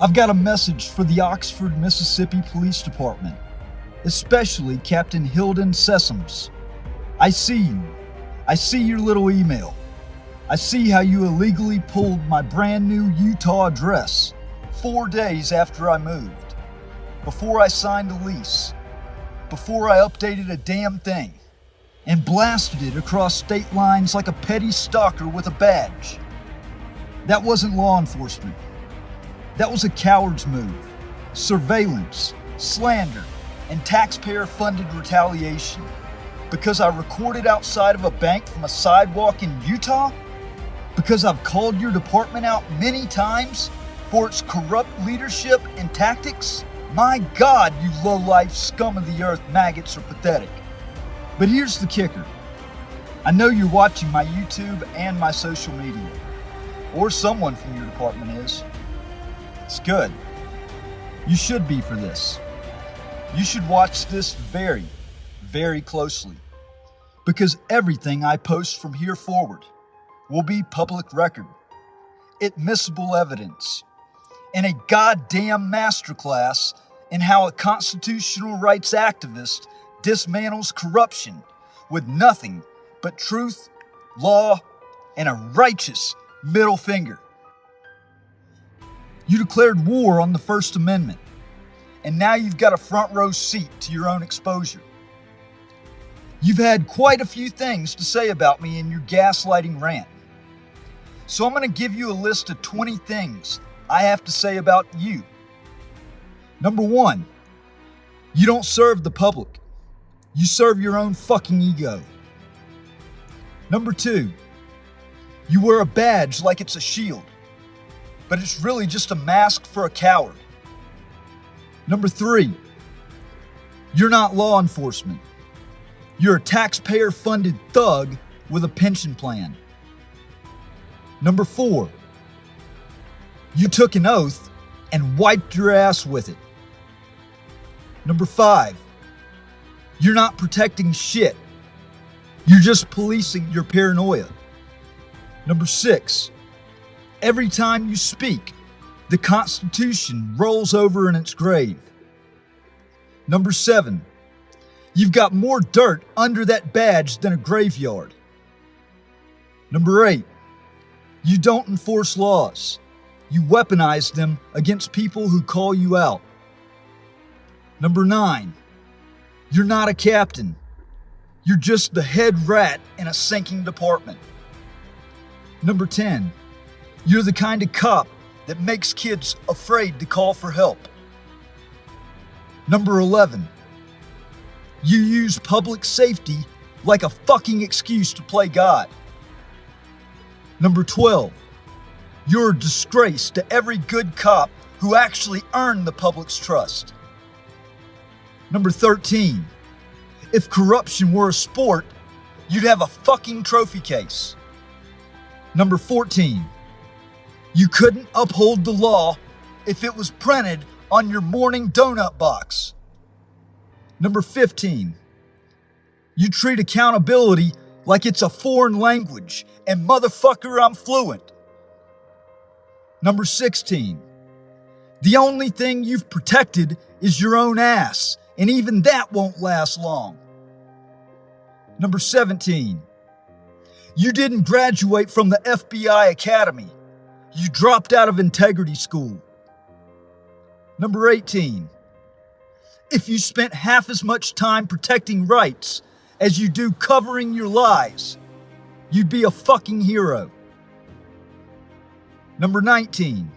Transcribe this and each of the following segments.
I've got a message for the Oxford, Mississippi Police Department, especially Captain Hilden Sessums. I see you. I see your little email. I see how you illegally pulled my brand new Utah address 4 days after I moved, before I signed a lease, before I updated a damn thing, and blasted it across state lines like a petty stalker with a badge. That wasn't law enforcement. That was a coward's move, surveillance, slander, and taxpayer-funded retaliation. Because I recorded outside of a bank from a sidewalk in Utah? Because I've called your department out many times for its corrupt leadership and tactics? My God, you low-life scum of the earth maggots are pathetic. But here's the kicker. I know you're watching my YouTube and my social media. Or someone from your department is. It's good. You should be for this. You should watch this very, very closely. Because everything I post from here forward will be public record, admissible evidence, and a goddamn masterclass in how a constitutional rights activist dismantles corruption with nothing but truth, law, and a righteous middle finger. You declared war on the First Amendment, and now you've got a front row seat to your own exposure. You've had quite a few things to say about me in your gaslighting rant. So I'm going to give you a list of 20 things I have to say about you. Number 1, you don't serve the public. You serve your own fucking ego. Number 2, you wear a badge like it's a shield, but it's really just a mask for a coward. Number 3, you're not law enforcement. You're a taxpayer-funded thug with a pension plan. Number 4, you took an oath and wiped your ass with it. Number 5, you're not protecting shit. You're just policing your paranoia. Number 6, every time you speak, the Constitution rolls over in its grave. Number 7, you've got more dirt under that badge than a graveyard. Number 8, you don't enforce laws. You weaponize them against people who call you out. Number 9, you're not a captain. You're just the head rat in a sinking department. Number 10, you're the kind of cop that makes kids afraid to call for help. Number 11, you use public safety like a fucking excuse to play God. Number 12, you're a disgrace to every good cop who actually earned the public's trust. Number 13, if corruption were a sport, you'd have a fucking trophy case. Number 14, you couldn't uphold the law if it was printed on your morning donut box. Number 15, you treat accountability like it's a foreign language, and motherfucker, I'm fluent. Number 16, the only thing you've protected is your own ass, and even that won't last long. Number 17, you didn't graduate from the FBI Academy. You dropped out of integrity school. Number 18, if you spent half as much time protecting rights as you do covering your lies, you'd be a fucking hero. Number 19,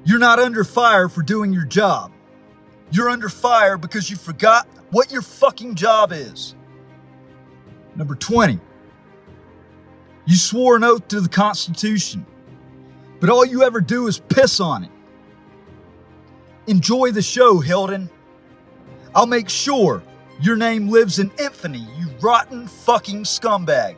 you're not under fire for doing your job. You're under fire because you forgot what your fucking job is. Number 20, you swore an oath to the Constitution, but all you ever do is piss on it. Enjoy the show, Hilden. I'll make sure your name lives in infamy, you rotten fucking scumbag.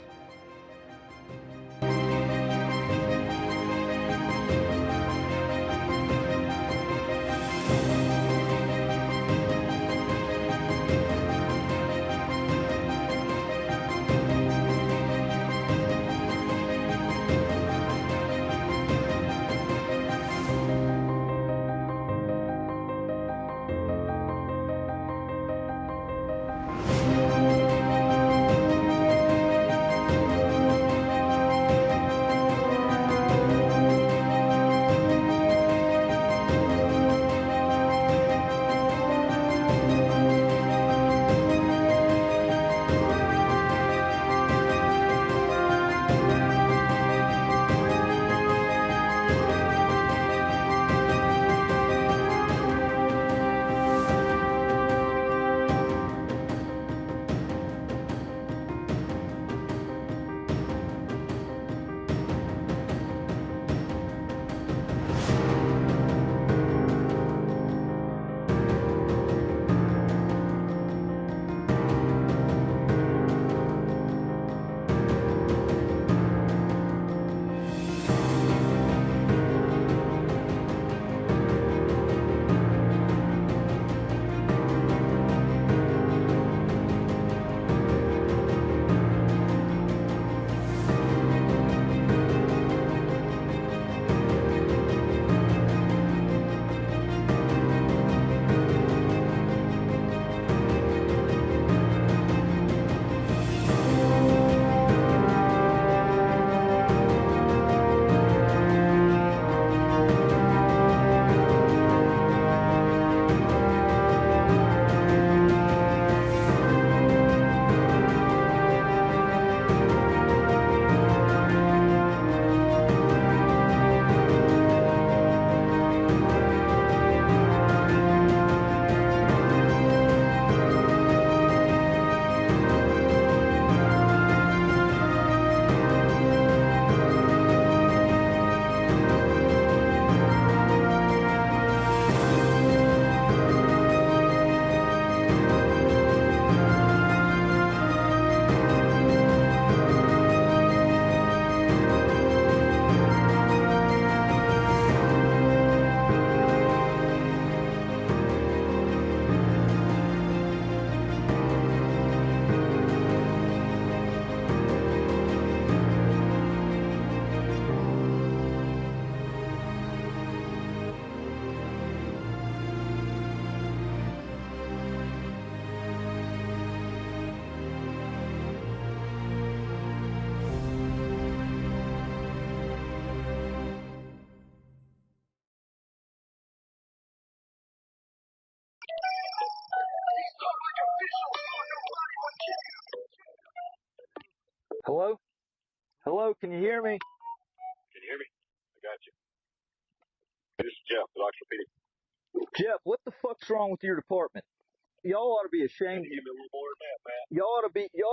Hello? Hello, can you hear me? Can you hear me? I got you. This is Jeff, the Oxford PD. Jeff, what the fuck's wrong with your department? Y'all ought to be ashamed. Give me a little more than that, Matt. Y'all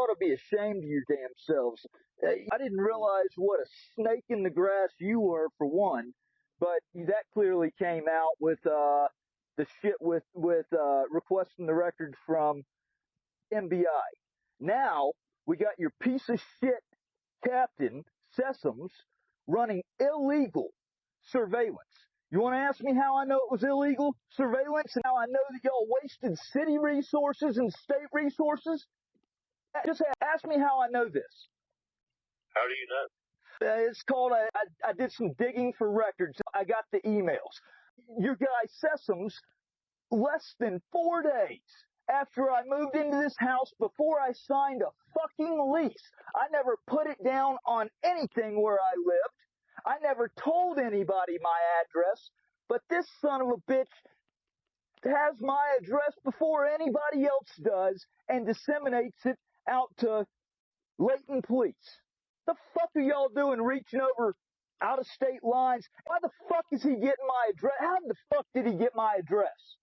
ought to be ashamed of your damn selves. I didn't realize what a snake in the grass you were, for one, but that clearly came out with the shit with requesting the records from MBI. Now we got your piece of shit captain Sessums running illegal surveillance. You want to ask me how I know it was illegal surveillance and how I know that y'all wasted city resources and state resources? Just ask me how I know this. How do you know? It's called, I did some digging for records. I got the emails. Your guy Sessums, less than 4 days after I moved into this house, before I signed a fucking lease, I never put it down on anything where I lived. I never told anybody my address, but this son of a bitch has my address before anybody else does and disseminates it out to latent police. The fuck are y'all doing reaching over out of state lines? Why the fuck is he getting my address? How the fuck did he get my address?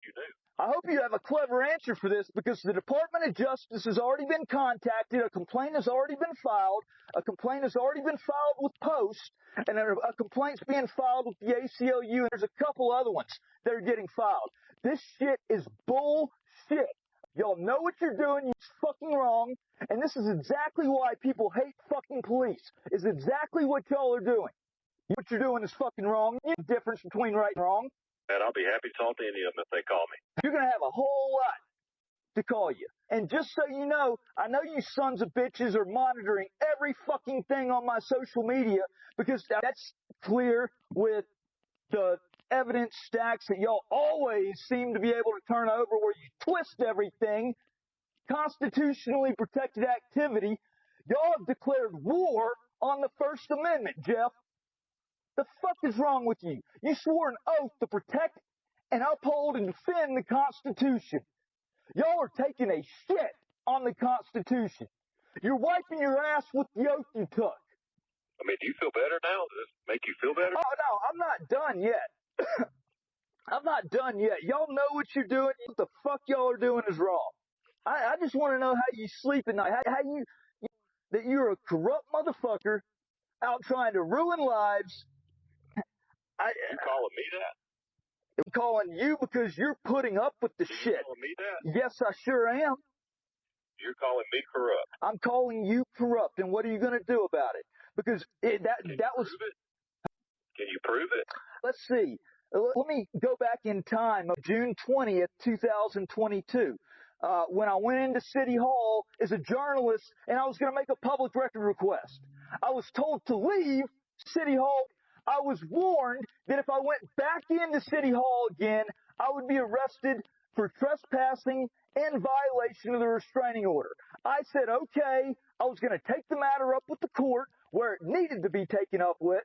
You do. I hope you have a clever answer for this, because the Department of Justice has already been contacted, a complaint has already been filed, a complaint has already been filed with Post, and a complaint's being filed with the ACLU, and there's a couple other ones that are getting filed. This shit is bullshit. Y'all know what you're doing, it's fucking wrong, and this is exactly why people hate fucking police, is exactly what y'all are doing. What you're doing is fucking wrong. There's a difference between right and wrong. And I'll be happy to talk to any of them if they call me. You're going to have a whole lot to call you. And just so you know, I know you sons of bitches are monitoring every fucking thing on my social media, because that's clear with the evidence stacks that y'all always seem to be able to turn over, where you twist everything. Constitutionally protected activity. Y'all have declared war on the First Amendment, Jeff. The fuck is wrong with you? You swore an oath to protect and uphold and defend the Constitution. Y'all are taking a shit on the Constitution. You're wiping your ass with the oath you took. I mean, do you feel better now? Does this make you feel better? Oh, no, I'm not done yet. I'm not done yet. Y'all know what you're doing. What the fuck y'all are doing is wrong. I just want to know how you sleep at night. How you that you're a corrupt motherfucker out trying to ruin lives. You calling me that? I'm calling you because you're putting up with the shit. You calling me that? Yes, I sure am. You're calling me corrupt. I'm calling you corrupt, and what are you going to do about it? Because that was. Prove it? Can you prove it? Let's see. Let me go back in time, June 20th, 2022, when I went into City Hall as a journalist, and I was going to make a public record request. I was told to leave City Hall. I was warned that if I went back into City Hall again, I would be arrested for trespassing and violation of the restraining order. I said, okay, I was going to take the matter up with the court where it needed to be taken up with.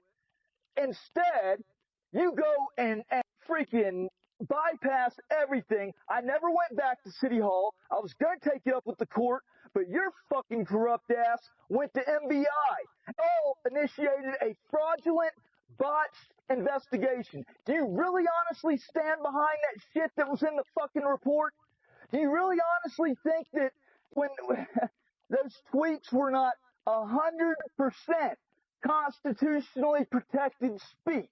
Instead, you go and freaking bypass everything. I never went back to City Hall. I was going to take it up with the court, but your fucking corrupt ass went to MBI. All initiated a fraudulent, botched investigation. Do you really honestly stand behind that shit that was in the fucking report? Do you really honestly think that when those tweets were not 100% constitutionally protected speech?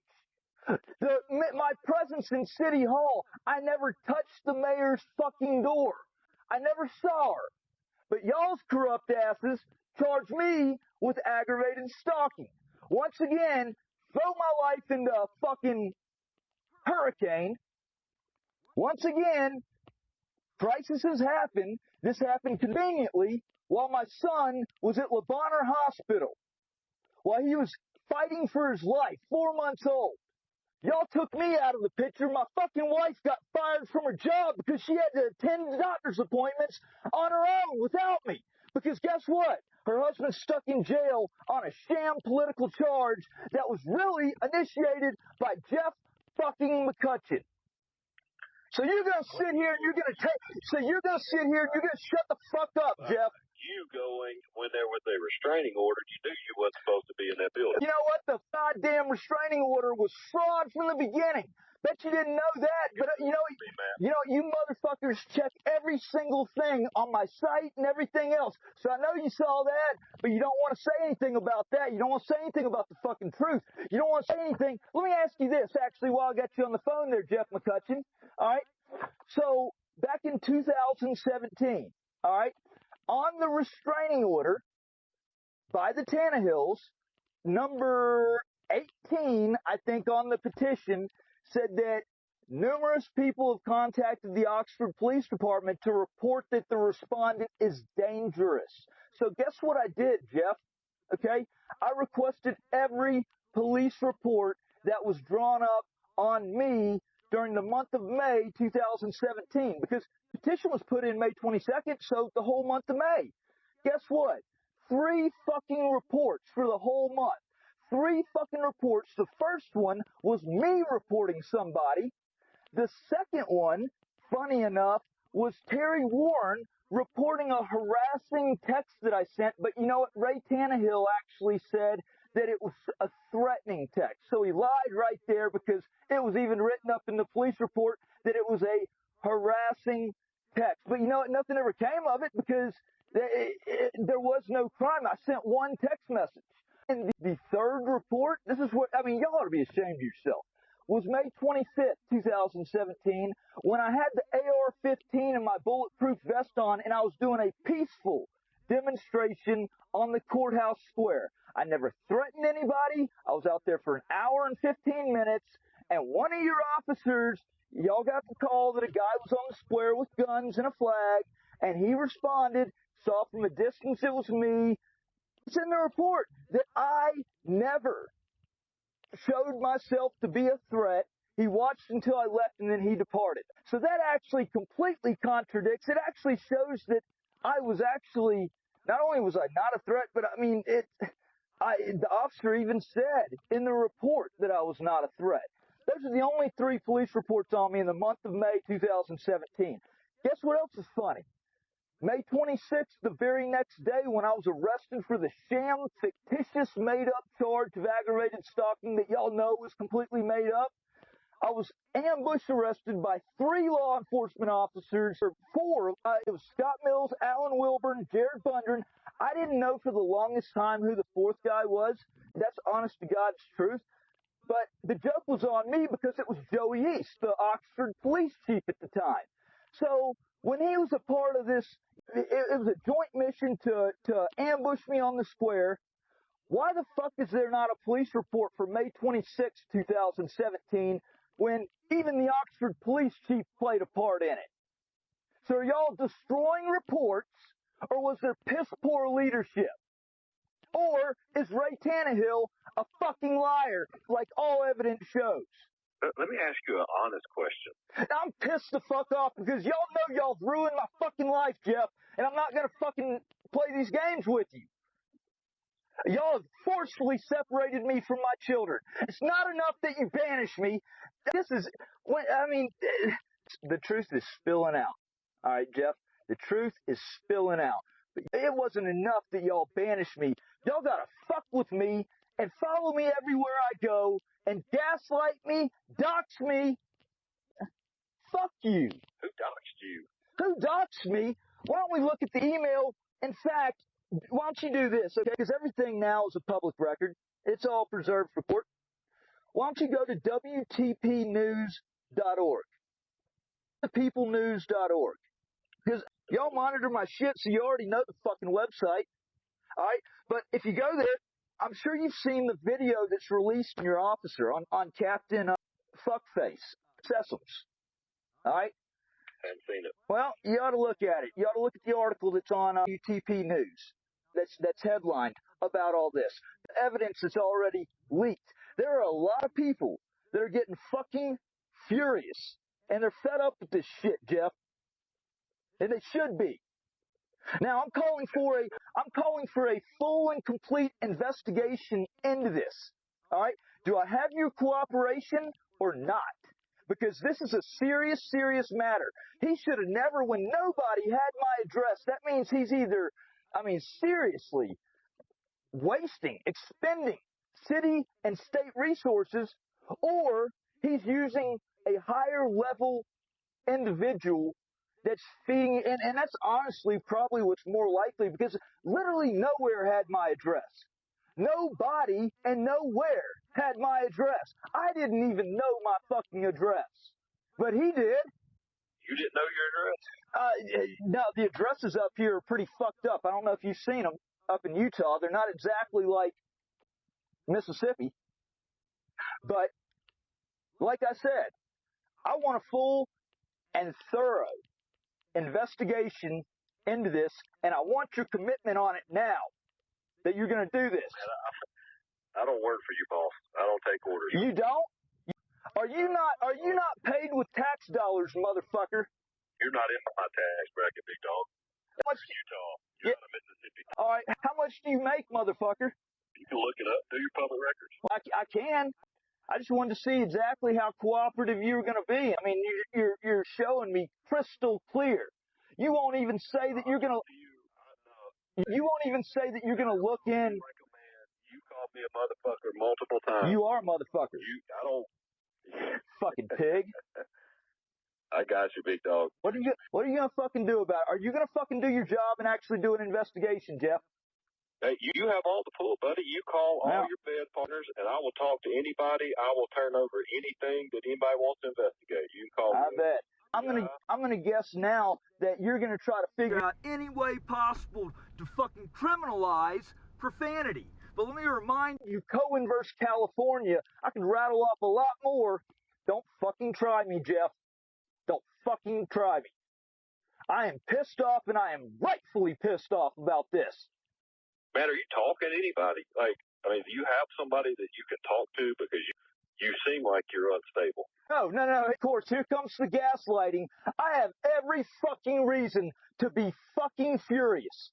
My presence in City Hall, I never touched the mayor's fucking door. I never saw her. But y'all's corrupt asses charge me with aggravated stalking. Once again, throw my life into a fucking hurricane. Once again, crisis has happened. This happened conveniently while my son was at Le Bonheur Hospital, while he was fighting for his life, 4 months old. Y'all took me out of the picture. My fucking wife got fired from her job because she had to attend doctor's appointments on her own without me. Because guess what? Her husband's stuck in jail on a sham political charge that was really initiated by Jeff fucking McCutchen. So you're gonna sit here and you're gonna shut the fuck up, Jeff. you going when there was a restraining order. You knew you wasn't supposed to be in that building. You know what? The goddamn restraining order was fraud from the beginning. Bet you didn't know that, but you motherfuckers check every single thing on my site and everything else. So I know you saw that, but you don't want to say anything about that. You don't want to say anything about the fucking truth. You don't want to say anything. Let me ask you this, actually, while I got you on the phone there, Jeff McCutchen. All right. So back in 2017, all right, on the restraining order by the Tannehills, number 18, I think, on the petition, said that numerous people have contacted the Oxford Police Department to report that the respondent is dangerous. So guess what I did, Jeff? Okay? I requested every police report that was drawn up on me during the month of May 2017, because the petition was put in May 22nd, so the whole month of May. Guess what? 3 fucking reports for the whole month. 3 fucking reports. The first one was me reporting somebody. The second one, funny enough, was Terry Warren reporting a harassing text that I sent. But you know what? Ray Tannehill actually said that it was a threatening text. So he lied right there, because it was even written up in the police report that it was a harassing text. But you know what? Nothing ever came of it, because there was no crime. I sent one text message. And the third report, this is what, I mean, y'all ought to be ashamed of yourself, was May 25th, 2017, when I had the AR-15 and my bulletproof vest on, and I was doing a peaceful demonstration on the courthouse square. I never threatened anybody. I was out there for an hour and 15 minutes, and one of your officers, y'all got the call that a guy was on the square with guns and a flag, and he responded, saw from a distance it was me. It's in the report that I never showed myself to be a threat. He watched until I left, and then he departed. So that actually completely contradicts. It actually shows that I was actually, not only was I not a threat, but I mean, the officer even said in the report that I was not a threat. Those are the only 3 police reports on me in the month of May 2017. Guess what else is funny? May 26th, the very next day, when I was arrested for the sham, fictitious, made-up charge of aggravated stalking that y'all know was completely made up, I was ambush arrested by 3 law enforcement officers, or 4. It was Scott Mills, Alan Wilburn, Jared Bundren. I didn't know for the longest time who the 4th guy was. That's honest to God's truth. But the joke was on me, because it was Joey East, the Oxford police chief at the time. So when he was a part of this, it was a joint mission to ambush me on the square. Why the fuck is there not a police report for May 26, 2017, when even the Oxford police chief played a part in it? So are y'all destroying reports, or was there piss poor leadership? Or is Ray Tannehill a fucking liar, like all evidence shows? Let me ask you an honest question. I'm pissed the fuck off, because y'all know y'all have ruined my fucking life, Jeff, and I'm not going to fucking play these games with you. Y'all have forcefully separated me from my children. It's not enough that you banish me. The truth is spilling out. All right, Jeff, the truth is spilling out. But it wasn't enough that y'all banished me. Y'all got to fuck with me and follow me everywhere I go, and gaslight me, dox me. Fuck you. Who doxed you? Who doxed me? Why don't we look at the email? In fact, why don't you do this, okay? Because everything now is a public record. It's all preserved for court. Why don't you go to WTPnews.org? ThePeopleNews.org. Because y'all monitor my shit, so you already know the fucking website. All right? But if you go there, I'm sure you've seen the video that's released in your officer on Captain Fuckface, Sessums. All right? I haven't seen it. Well, you ought to look at it. You ought to look at the article that's on UTP News. That's headlined about all this. The evidence that's already leaked. There are a lot of people that are getting fucking furious, and they're fed up with this shit, Jeff. And they should be. Now, I'm calling for a full and complete investigation into this. All right? Do I have your cooperation or not? Because this is a serious, serious matter. He should have never, when nobody had my address, that means he's either I mean, seriously, expending city and state resources, or he's using a higher level individual that's feeding, and that's honestly probably what's more likely, because literally nowhere had my address. Nobody and nowhere had my address. I didn't even know my fucking address. But he did. You didn't know your address? No, the addresses up here are pretty fucked up. I don't know if you've seen them up in Utah. They're not exactly like Mississippi. But, like I said, I want a full and thorough investigation into this, and I want your commitment on it now that you're going to do this. I don't work for you, boss. I don't take orders. You don't? Are you not paid with tax dollars, motherfucker? You're not in my tax bracket, big dog. What's Utah. You're out of Mississippi. All right, how much do you make, motherfucker? You can look it up. Do your public records. I can. I just wanted to see exactly how cooperative you were going to be. I mean, you're showing me crystal clear. You won't even say that you're going to. You won't even say that you're going to look in. Like a man. You called me a motherfucker multiple times. You are a motherfucker. I don't. Fucking pig. I got you, big dog. What are you gonna fucking do about it? Are you gonna fucking do your job and actually do an investigation, Jeff? Hey, you have all the pull, buddy. You call all your bed partners, and I will talk to anybody. I will turn over anything that anybody wants to investigate. You can call me. I bet. I'm gonna guess now that you're gonna try to figure out any way possible to fucking criminalize profanity. But let me remind you, Cohen versus California, I can rattle off a lot more. Don't fucking try me, Jeff. Don't fucking try me. I am pissed off, and I am rightfully pissed off about this. Man, are you talking to anybody? Like, I mean, do you have somebody that you can talk to? Because you seem like you're unstable. No, of course, here comes the gaslighting. I have every fucking reason to be fucking furious.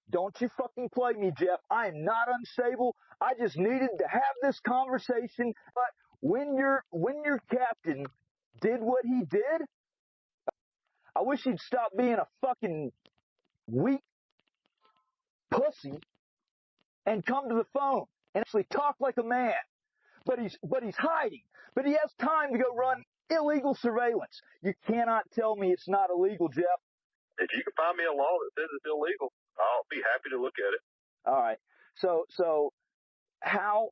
Don't you fucking play me, Jeff. I am not unstable. I just needed to have this conversation. But when your captain did what he did, I wish he'd stop being a fucking weak pussy and come to the phone and actually talk like a man. But he's hiding. But he has time to go run illegal surveillance. You cannot tell me it's not illegal, Jeff. If you can find me a law that says it's illegal, I'll be happy to look at it. All right. So how,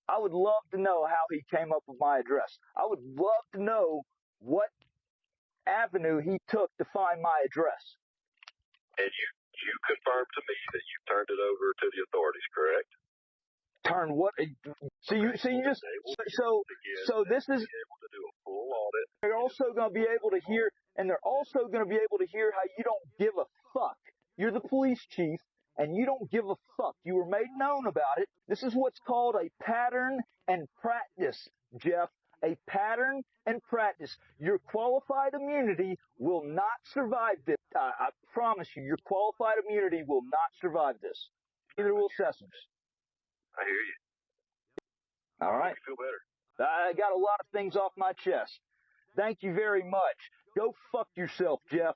I would love to know how he came up with my address. I would love to know what avenue he took to find my address. And you confirmed to me that you turned it over to the authorities, correct? Turn what? So this is. Able to do a full audit. They're also going to be able to hear, and they're also going to be able to hear how you don't give a fuck. You're the police chief, and you don't give a fuck. You were made known about it. This is what's called a pattern and practice, Jeff. A pattern and practice. Your qualified immunity will not survive this. I promise you, your qualified immunity will not survive this. Neither will Sessums. I hear you. All right. You feel better. I got a lot of things off my chest. Thank you very much. Go fuck yourself, Jeff.